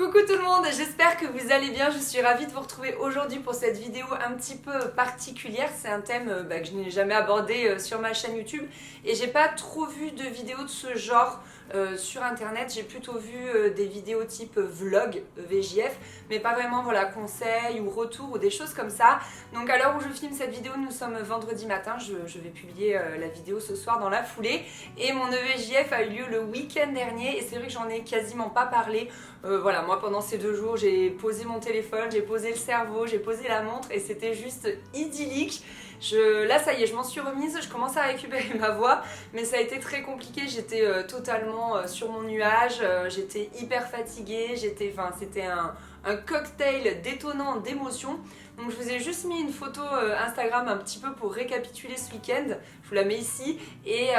Coucou tout le monde, j'espère que vous allez bien, je suis ravie de vous retrouver aujourd'hui pour cette vidéo un petit peu particulière. C'est un thème que je n'ai jamais abordé sur ma chaîne YouTube et j'ai pas trop vu de vidéos de ce genre sur internet. J'ai plutôt vu des vidéos type vlog, VJF, mais pas vraiment voilà, conseils ou retours ou des choses comme ça. Donc à l'heure où je filme cette vidéo, nous sommes vendredi matin, je vais publier la vidéo ce soir dans la foulée et mon EVJF a eu lieu le week-end dernier et c'est vrai que j'en ai quasiment pas parlé. Voilà, moi pendant ces 2 jours j'ai posé mon téléphone, j'ai posé le cerveau, j'ai posé la montre et c'était juste idyllique. Là ça y est, je m'en suis remise, je commence à récupérer ma voix, mais ça a été très compliqué, j'étais totalement sur mon nuage, j'étais hyper fatiguée, c'était un cocktail détonnant d'émotions. Donc je vous ai juste mis une photo Instagram un petit peu pour récapituler ce week-end, je vous la mets ici, et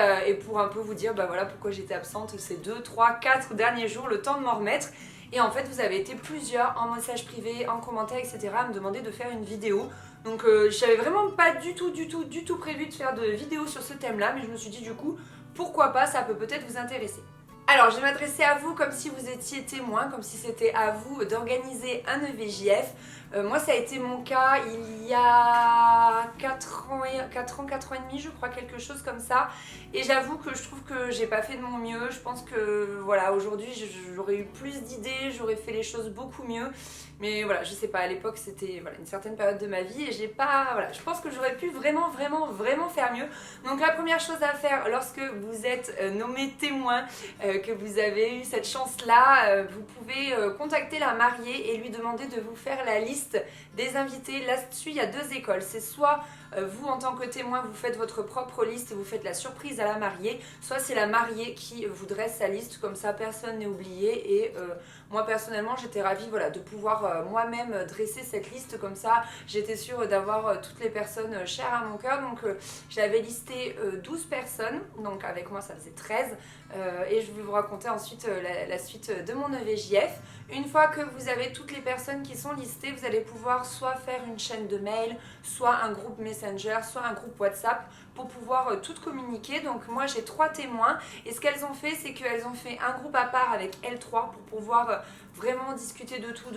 pour un peu vous dire voilà pourquoi j'étais absente ces 2, 3, 4 derniers jours, le temps de m'en remettre. Et en fait vous avez été plusieurs en message privé, en commentaire, etc. à me demander de faire une vidéo. Donc j'avais vraiment pas du tout prévu de faire de vidéo sur ce thème là, mais je me suis dit du coup pourquoi pas, ça peut peut-être vous intéresser. Alors je vais m'adresser à vous comme si vous étiez témoin, comme si c'était à vous d'organiser un EVJF. Moi ça a été mon cas il y a 4 ans et demi je crois, quelque chose comme ça. Et j'avoue que je trouve que j'ai pas fait de mon mieux. Je pense que voilà, aujourd'hui j'aurais eu plus d'idées, j'aurais fait les choses beaucoup mieux. Mais voilà, je sais pas, à l'époque c'était voilà, une certaine période de ma vie et j'ai pas, voilà, je pense que j'aurais pu vraiment faire mieux. Donc la première chose à faire lorsque vous êtes nommé témoin, que vous avez eu cette chance-là, vous pouvez contacter la mariée et lui demander de vous faire la liste des invités. Là-dessus, il y a 2 écoles. C'est soit vous, en tant que témoin, vous faites votre propre liste, vous faites la surprise à la mariée, soit c'est la mariée qui vous dresse sa liste, comme ça personne n'est oublié. Et moi personnellement, j'étais ravie voilà, de pouvoir moi-même dresser cette liste, comme ça j'étais sûre d'avoir toutes les personnes chères à mon cœur. Donc j'avais listé 12 personnes, donc avec moi ça faisait 13. Et je vais vous raconter ensuite la suite de mon EVJF. Une fois que vous avez toutes les personnes qui sont listées, vous allez pouvoir soit faire une chaîne de mail, soit un groupe Messenger, soit un groupe WhatsApp pour pouvoir toutes communiquer. Donc moi j'ai 3 témoins et ce qu'elles ont fait, c'est qu'elles ont fait un groupe à part avec L3 pour pouvoir vraiment discuter de tout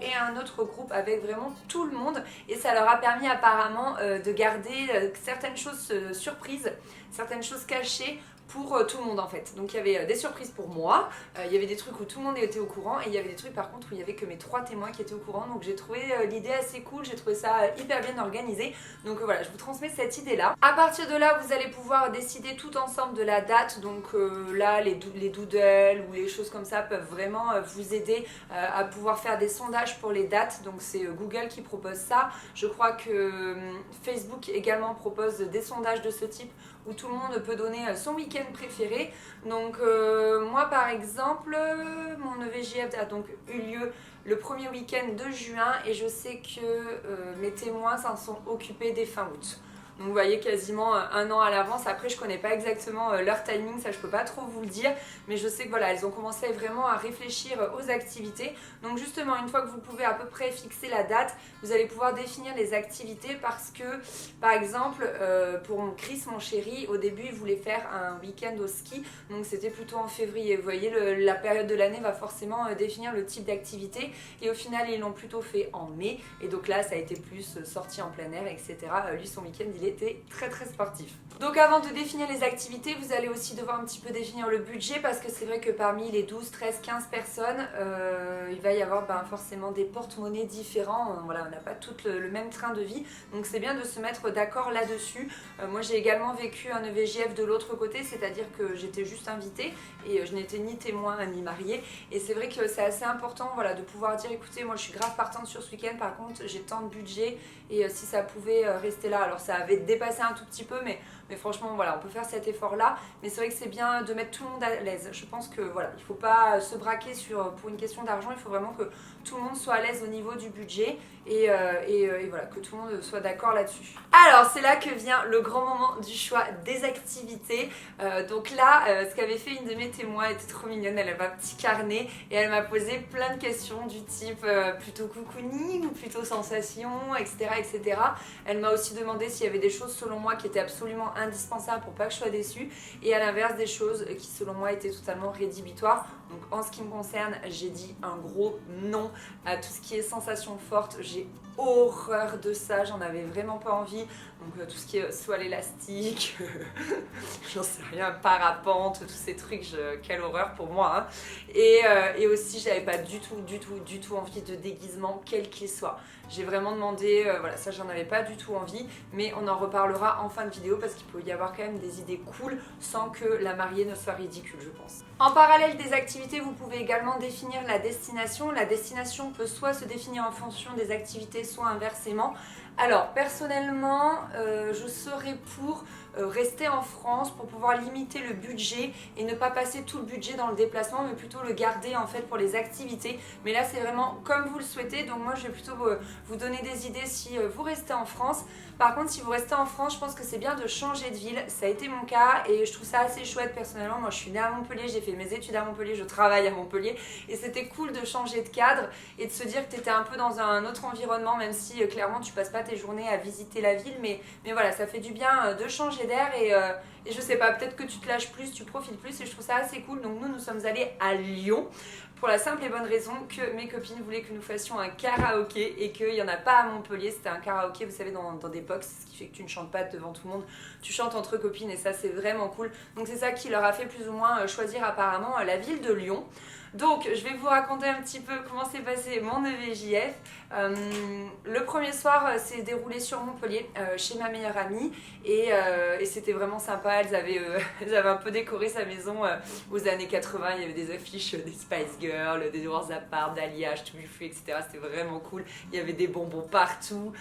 et un autre groupe avec vraiment tout le monde, et ça leur a permis apparemment de garder certaines choses surprises, certaines choses cachées pour tout le monde en fait. Donc il y avait des surprises pour moi, il y avait des trucs où tout le monde était au courant et il y avait des trucs par contre où il y avait que mes 3 témoins qui étaient au courant. Donc j'ai trouvé l'idée assez cool, j'ai trouvé ça hyper bien organisé. Donc voilà, je vous transmets cette idée là. À partir de là, vous allez pouvoir décider tout ensemble de la date. Donc là, les doodles ou les choses comme ça peuvent vraiment vous aider à pouvoir faire des sondages pour les dates. Donc c'est Google qui propose ça. Je crois que Facebook également propose des sondages de ce type où tout le monde peut donner son week-end préféré. Donc moi par exemple, mon EVJF a donc eu lieu le premier week-end de juin et je sais que mes témoins s'en sont occupés dès fin août. Donc vous voyez, quasiment 1 an à l'avance. Après je connais pas exactement leur timing, ça je peux pas trop vous le dire, mais je sais que voilà, elles ont commencé vraiment à réfléchir aux activités. Donc justement, une fois que vous pouvez à peu près fixer la date, vous allez pouvoir définir les activités, parce que par exemple pour Chris, mon chéri, au début il voulait faire un week-end au ski, donc c'était plutôt en février. Vous voyez, la période de l'année va forcément définir le type d'activité, et au final ils l'ont plutôt fait en mai, et donc là ça a été plus sorti en plein air, etc. Lui, son week-end il était très sportif. Donc avant de définir les activités, vous allez aussi devoir un petit peu définir le budget, parce que c'est vrai que parmi les 12, 13, 15 personnes, il va y avoir forcément des porte-monnaies différents. Voilà, on n'a pas toutes le même train de vie, donc c'est bien de se mettre d'accord là-dessus. Moi j'ai également vécu un EVJF de l'autre côté, c'est-à-dire que j'étais juste invitée et je n'étais ni témoin ni mariée, et c'est vrai que c'est assez important voilà, de pouvoir dire écoutez, moi je suis grave partante sur ce week-end, par contre j'ai tant de budget et si ça pouvait rester là, alors ça avait dépassé un tout petit peu, mais franchement voilà, on peut faire cet effort là, mais c'est vrai que c'est bien de mettre tout le monde à l'aise. Je pense que voilà, il ne faut pas se braquer pour une question d'argent, il faut vraiment que tout le monde soit à l'aise au niveau du budget et voilà, que tout le monde soit d'accord là-dessus. Alors c'est là que vient le grand moment du choix des activités. Donc là, ce qu'avait fait une de mes témoins était trop mignonne, elle avait un petit carnet et elle m'a posé plein de questions du type plutôt cocooning ou plutôt sensation, etc. Elle m'a aussi demandé s'il y avait des choses selon moi qui étaient absolument indispensables pour pas que je sois déçue, et à l'inverse des choses qui selon moi étaient totalement rédhibitoires. Donc en ce qui me concerne, j'ai dit un gros non à tout ce qui est sensation forte. J'ai horreur de ça, j'en avais vraiment pas envie. Donc tout ce qui est soit l'élastique, j'en sais rien, parapente, tous ces trucs, quelle horreur pour moi. Hein. Et aussi, j'avais pas du tout envie de déguisement, quel qu'il soit. J'ai vraiment demandé, voilà, ça j'en avais pas du tout envie, mais on en reparlera en fin de vidéo parce qu'il peut y avoir quand même des idées cool sans que la mariée ne soit ridicule, je pense. En parallèle des activités, vous pouvez également définir la destination. La destination peut soit se définir en fonction des activités, soit inversement. Alors personnellement, je serais pour rester en France pour pouvoir limiter le budget et ne pas passer tout le budget dans le déplacement, mais plutôt le garder en fait pour les activités. Mais là c'est vraiment comme vous le souhaitez, donc moi je vais plutôt vous donner des idées si vous restez en France. Par contre, si vous restez en France, je pense que c'est bien de changer de ville. Ça a été mon cas et je trouve ça assez chouette personnellement. Moi je suis née à Montpellier, j'ai fait mes études à Montpellier, je travaille à Montpellier et c'était cool de changer de cadre et de se dire que tu étais un peu dans un autre environnement, même si clairement tu passes pas tes journées à visiter la ville, mais voilà, ça fait du bien de changer d'air et je sais pas, peut-être que tu te lâches plus, tu profites plus et je trouve ça assez cool. Donc nous sommes allés à Lyon pour la simple et bonne raison que mes copines voulaient que nous fassions un karaoké et qu'il n'y en a pas à Montpellier. C'était un karaoké, vous savez, dans des box, ce qui fait que tu ne chantes pas devant tout le monde, tu chantes entre copines et ça c'est vraiment cool. Donc c'est ça qui leur a fait plus ou moins choisir apparemment la ville de Lyon. Donc je vais vous raconter un petit peu comment s'est passé mon EVJF. Le premier soir s'est déroulé sur Montpellier chez ma meilleure amie et c'était vraiment sympa. Elles avaient un peu décoré sa maison aux années 80. Il y avait des affiches des Spice Girls, des Warzapart, d'Alliage, To Be Free, etc. C'était vraiment cool. Il y avait des bonbons partout.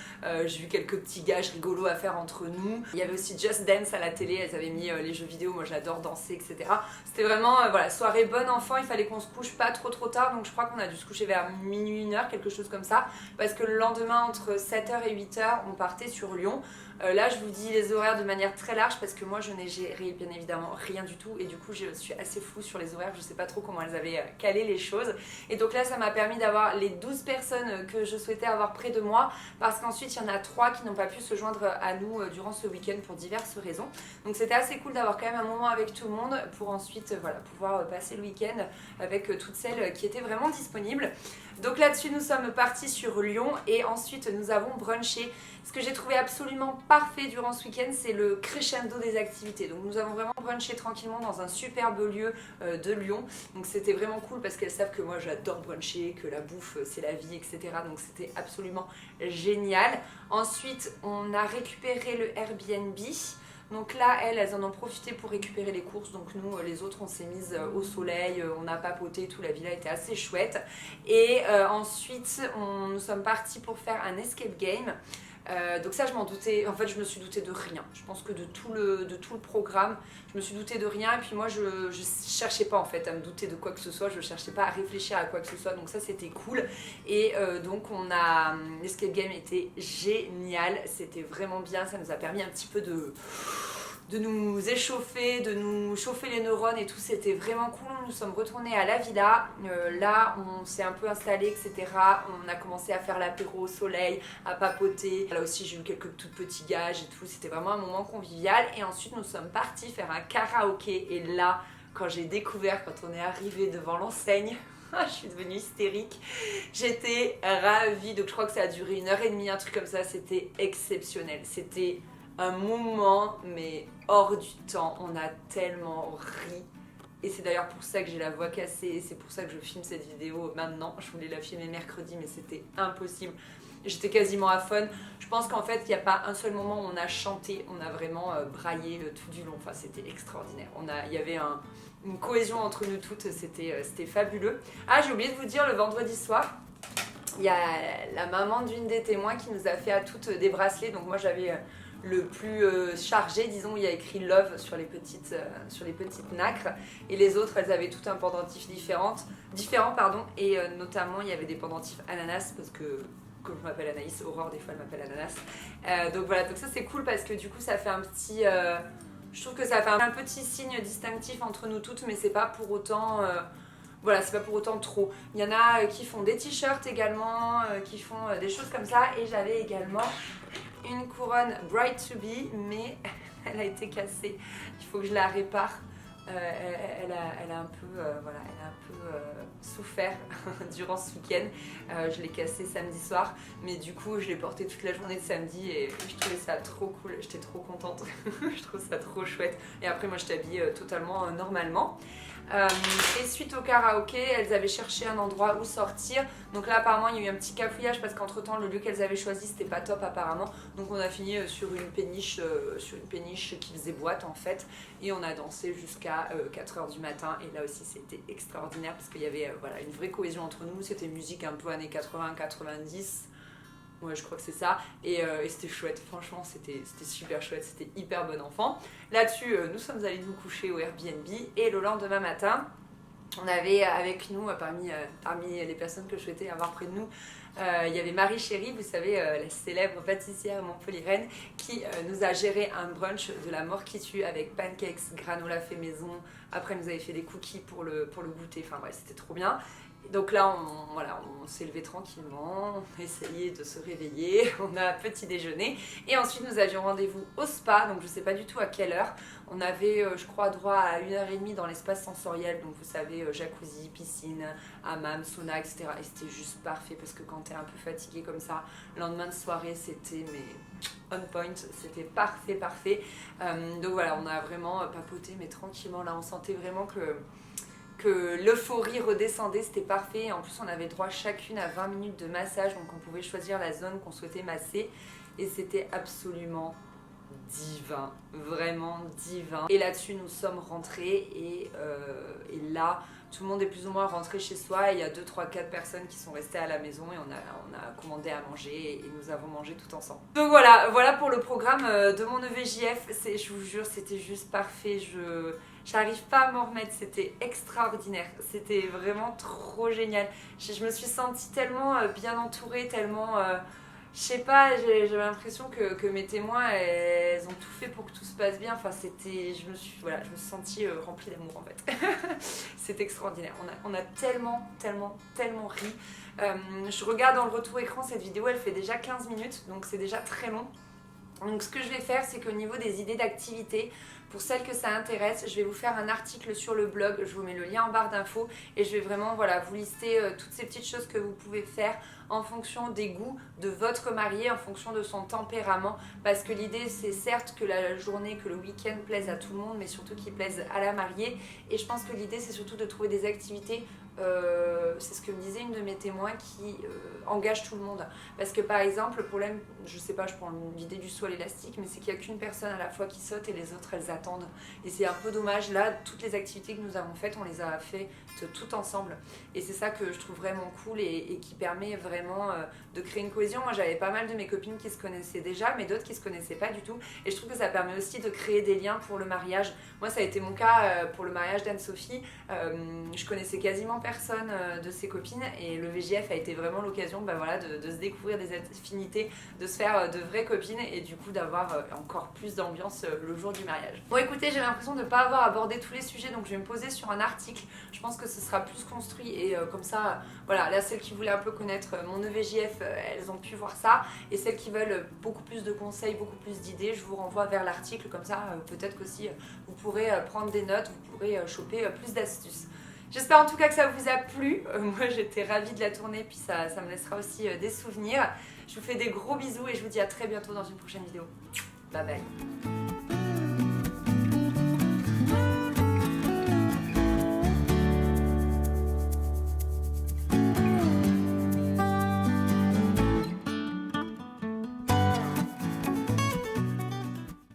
J'ai vu quelques petits gages rigolos à faire entre nous. Il y avait aussi Just Dance à la télé. Elles avaient mis les jeux vidéo. Moi j'adore danser, etc. C'était vraiment voilà, soirée bon enfant. Il fallait qu'on se couche pas trop tard, donc je crois qu'on a dû se coucher vers minuit, 1h, quelque chose comme ça, parce que le lendemain entre 7h et 8h on partait sur Lyon. Là je vous dis les horaires de manière très large parce que moi je n'ai géré bien évidemment rien du tout et du coup je suis assez floue sur les horaires, je sais pas trop comment elles avaient calé les choses et donc là ça m'a permis d'avoir les 12 personnes que je souhaitais avoir près de moi parce qu'ensuite il y en a 3 qui n'ont pas pu se joindre à nous durant ce week-end pour diverses raisons, donc c'était assez cool d'avoir quand même un moment avec tout le monde pour ensuite voilà, pouvoir passer le week-end avec toutes celles qui étaient vraiment disponibles. Donc là-dessus nous sommes partis sur Lyon et ensuite nous avons brunché. Ce que j'ai trouvé absolument parfait durant ce week-end, c'est le crescendo des activités. Donc nous avons vraiment brunché tranquillement dans un superbe lieu de Lyon. Donc c'était vraiment cool parce qu'elles savent que moi j'adore bruncher, que la bouffe c'est la vie, etc. Donc c'était absolument génial. Ensuite on a récupéré le Airbnb. Donc là, elles en ont profité pour récupérer les courses. Donc nous, les autres, on s'est mises au soleil, on a papoté, tout. La villa était assez chouette. Et ensuite, nous sommes partis pour faire un escape game. Donc ça je m'en doutais, en fait je me suis doutée de rien. Je pense que de tout le programme, je me suis doutée de rien et puis moi je cherchais pas en fait à me douter de quoi que ce soit, je cherchais pas à réfléchir à quoi que ce soit, donc ça c'était cool. Et donc l'escape game était génial, c'était vraiment bien, ça nous a permis un petit peu de nous échauffer, de nous chauffer les neurones et tout, c'était vraiment cool. Nous sommes retournés à la villa, là on s'est un peu installé, etc. On a commencé à faire l'apéro au soleil, à papoter. Là aussi j'ai eu quelques tout petits gages et tout, c'était vraiment un moment convivial. Et ensuite nous sommes partis faire un karaoké et là, quand j'ai découvert, quand on est arrivé devant l'enseigne, je suis devenue hystérique, j'étais ravie. Donc je crois que ça a duré 1h30, un truc comme ça, c'était exceptionnel. C'était un moment mais hors du temps, on a tellement ri et c'est d'ailleurs pour ça que j'ai la voix cassée et c'est pour ça que je filme cette vidéo maintenant. Je voulais la filmer mercredi mais c'était impossible, j'étais quasiment à fond. Je pense qu'en fait il n'y a pas un seul moment où on a chanté, on a vraiment braillé tout du long, enfin c'était extraordinaire. Il y avait une cohésion entre nous toutes, c'était fabuleux. Ah, j'ai oublié de vous dire, le vendredi soir il y a la maman d'une des témoins qui nous a fait à toutes des bracelets. Donc moi j'avais le plus chargé, disons, où il y a écrit Love sur les petites nacres, et les autres elles avaient tout un pendentif différent et notamment il y avait des pendentifs ananas parce que comme je m'appelle Anaïs, Aurore des fois elle m'appelle Ananas, donc voilà, donc ça c'est cool parce que du coup ça fait un petit je trouve que ça fait un petit signe distinctif entre nous toutes, mais c'est pas pour autant voilà, c'est pas pour autant trop. Il y en a qui font des t-shirts également, qui font des choses comme ça. Et j'avais également une couronne Bright to Be, mais elle a été cassée. Il faut que je la répare. Elle a un peu, voilà, elle a un peu souffert durant ce week-end. Je l'ai cassé samedi soir, mais du coup je l'ai porté toute la journée de samedi et je trouvais ça trop cool, j'étais trop contente. Je trouve ça trop chouette. Et après moi je t'habille totalement normalement. Et suite au karaoké, elles avaient cherché un endroit où sortir. Donc là apparemment il y a eu un petit cafouillage parce qu'entre temps le lieu qu'elles avaient choisi c'était pas top apparemment. Donc on a fini sur une péniche qui faisait boîte en fait. Et on a dansé jusqu'à 4h du matin. Et là aussi c'était extraordinaire parce qu'il y avait voilà, une vraie cohésion entre nous. C'était musique un peu années 80-90. Ouais, je crois que c'est ça. Et c'était chouette, franchement, c'était super chouette, c'était hyper bon enfant. Là-dessus, nous sommes allés nous coucher au Airbnb et le lendemain matin, on avait avec nous, parmi les personnes que je souhaitais avoir près de nous, il y avait Marie Chérie, vous savez, la célèbre pâtissière montpelliéraine, qui nous a géré un brunch de la mort qui tue avec pancakes, granola fait maison. Après, elle nous avait fait des cookies pour le goûter, enfin bref, c'était trop bien. Donc là, on s'est levé tranquillement, on a essayé de se réveiller, on a petit déjeuner et ensuite nous avions rendez-vous au spa, donc je ne sais pas du tout à quelle heure. On avait, je crois, droit à 1h30 dans l'espace sensoriel, donc vous savez, jacuzzi, piscine, hammam, sauna, etc. Et c'était juste parfait parce que quand tu es un peu fatigué comme ça, le lendemain de soirée, c'était on point, c'était parfait. Donc voilà, on a vraiment papoté, mais tranquillement, là on sentait vraiment que l'euphorie redescendait, c'était parfait. Et en plus, on avait droit chacune à 20 minutes de massage, donc on pouvait choisir la zone qu'on souhaitait masser. Et c'était absolument divin, vraiment divin. Et là-dessus, nous sommes rentrés et là, tout le monde est plus ou moins rentré chez soi. Et il y a 2, 3, 4 personnes qui sont restées à la maison et on a commandé à manger et nous avons mangé tout ensemble. Donc voilà pour le programme de mon EVJF. Je vous jure, c'était juste parfait. J'arrive pas à m'en remettre, c'était extraordinaire, c'était vraiment trop génial. Je me suis sentie tellement bien entourée, tellement... je sais pas, j'avais l'impression que mes témoins, elles ont tout fait pour que tout se passe bien. Enfin, je me suis sentie remplie d'amour en fait. C'est extraordinaire, on a tellement ri. Je regarde dans le retour écran, cette vidéo elle fait déjà 15 minutes, donc c'est déjà très long. Donc ce que je vais faire, c'est qu'au niveau des idées d'activités, pour celles que ça intéresse, je vais vous faire un article sur le blog, je vous mets le lien en barre d'infos et je vais vraiment vous lister toutes ces petites choses que vous pouvez faire en fonction des goûts de votre marié, en fonction de son tempérament, parce que l'idée c'est certes que la journée, que le week-end plaise à tout le monde, mais surtout qu'il plaise à la mariée. Et je pense que l'idée c'est surtout de trouver des activités, c'est ce que me disait une de mes témoins, qui engage tout le monde. Parce que par exemple, le problème, je sais pas, je prends l'idée du saut à l'élastique, mais c'est qu'il n'y a qu'une personne à la fois qui saute et les autres elles attendent. Et c'est un peu dommage. Là, toutes les activités que nous avons faites, on les a faites toutes ensemble. Et c'est ça que je trouve vraiment cool et qui permet vraiment de créer une cohésion. Moi, j'avais pas mal de mes copines qui se connaissaient déjà, mais d'autres qui se connaissaient pas du tout. Et je trouve que ça permet aussi de créer des liens pour le mariage. Moi, ça a été mon cas pour le mariage d'Anne-Sophie. Je connaissais quasiment personne de ses copines et le VJF a été vraiment l'occasion de se découvrir des affinités, de se faire de vraies copines et du coup d'avoir encore plus d'ambiance le jour du mariage. Bon écoutez, j'ai l'impression de ne pas avoir abordé tous les sujets, donc je vais me poser sur un article. Je pense que ce sera plus construit et comme ça, voilà, là celles qui voulaient un peu connaître mon EVJF, elles ont pu voir ça, et celles qui veulent beaucoup plus de conseils, beaucoup plus d'idées, je vous renvoie vers l'article, comme ça peut-être qu'aussi vous pourrez prendre des notes, vous pourrez choper plus d'astuces. J'espère en tout cas que ça vous a plu. Moi j'étais ravie de la tourner, puis ça me laissera aussi des souvenirs. Je vous fais des gros bisous et je vous dis à très bientôt dans une prochaine vidéo. Bye bye.